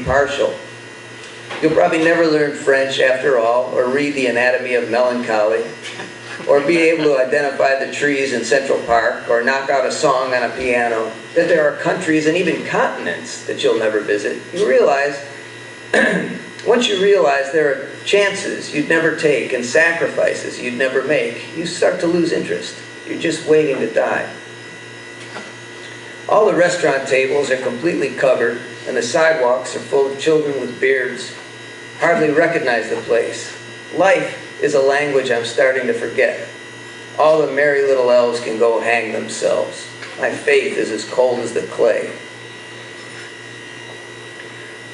impartial. You'll probably never learn French after all, or read The Anatomy of Melancholy, or be able to identify the trees in Central Park, or knock out a song on a piano. That there are countries and even continents that you'll never visit. You realize, once you realize there are chances you'd never take and sacrifices you'd never make, you start to lose interest. You're just waiting to die. All the restaurant tables are completely covered, and the sidewalks are full of children with beards. Hardly recognize the place. Life is a language I'm starting to forget. All the merry little elves can go hang themselves. My faith is as cold as the clay.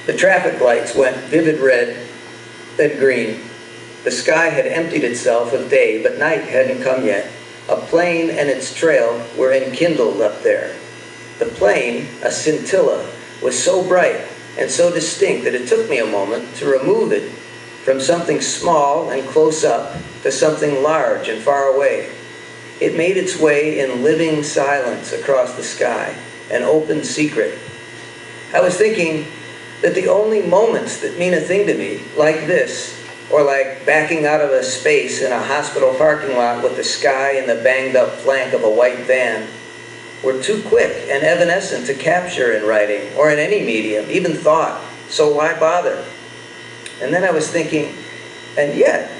The traffic lights went vivid red, then green. The sky had emptied itself of day, but night hadn't come yet. A plane and its trail were enkindled up there. The plane, a scintilla, was so bright and so distinct that it took me a moment to remove it from something small and close up to something large and far away. It made its way in living silence across the sky, an open secret. I was thinking that the only moments that mean a thing to me, like this, or like backing out of a space in a hospital parking lot with the sky and the banged-up flank of a white van, were too quick and evanescent to capture in writing, or in any medium, even thought, so why bother? And then I was thinking, and yet,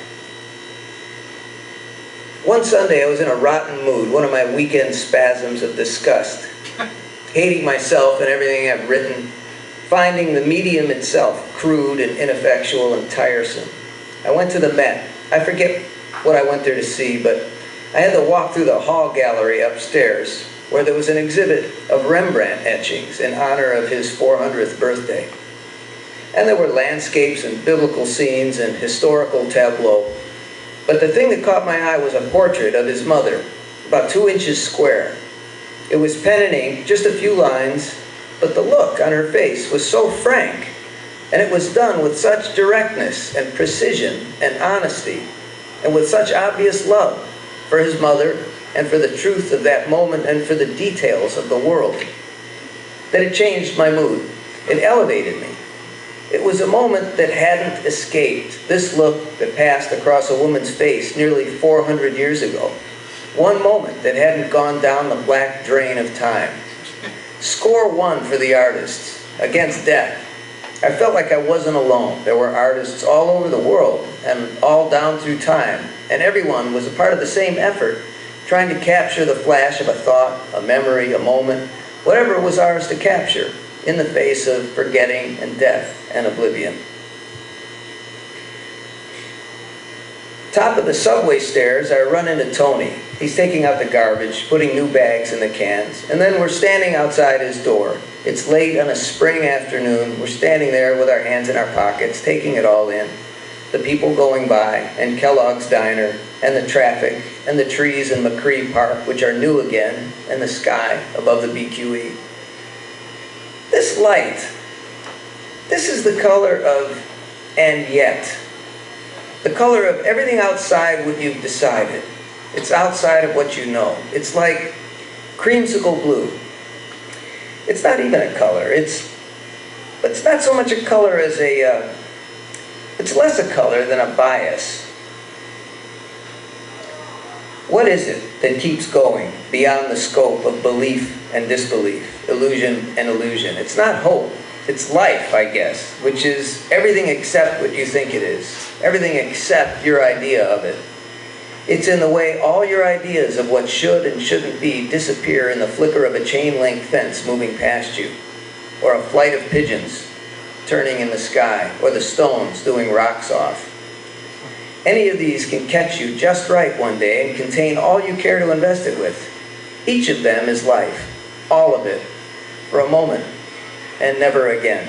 one Sunday I was in a rotten mood, one of my weekend spasms of disgust, hating myself and everything I've written, finding the medium itself crude and ineffectual and tiresome. I went to the Met. I forget what I went there to see, but I had to walk through the hall gallery upstairs, where there was an exhibit of Rembrandt etchings in honor of his 400th birthday. And there were landscapes and biblical scenes and historical tableaux. But the thing that caught my eye was a portrait of his mother, about 2 inches square. It was pen and ink, just a few lines, but the look on her face was so frank, and it was done with such directness and precision and honesty, and with such obvious love for his mother and for the truth of that moment and for the details of the world, that it changed my mood. It elevated me. It was a moment that hadn't escaped, this look that passed across a woman's face nearly 400 years ago. One moment that hadn't gone down the black drain of time. Score one for the artists, against death. I felt like I wasn't alone. There were artists all over the world and all down through time, and everyone was a part of the same effort, trying to capture the flash of a thought, a memory, a moment, whatever was ours to capture in the face of forgetting and death and oblivion. Top of the subway stairs, I run into Tony. He's taking out the garbage, putting new bags in the cans, and then we're standing outside his door. It's late on a spring afternoon. We're standing there with our hands in our pockets, taking it all in. The people going by, and Kellogg's Diner, and the traffic, and the trees in McCree Park, which are new again, and the sky above the BQE. This light, this is the color of and yet. The color of everything outside what you've decided. It's outside of what you know. It's like creamsicle blue. It's not even a color. It's not so much a color as it's less a color than a bias. What is it that keeps going beyond the scope of belief and disbelief, illusion and illusion? It's not hope. It's life, I guess, which is everything except what you think it is. Everything except your idea of it. It's in the way all your ideas of what should and shouldn't be disappear in the flicker of a chain-link fence moving past you, or a flight of pigeons turning in the sky, or the stones doing rocks off. Any of these can catch you just right one day and contain all you care to invest it with. Each of them is life, all of it, for a moment, and never again.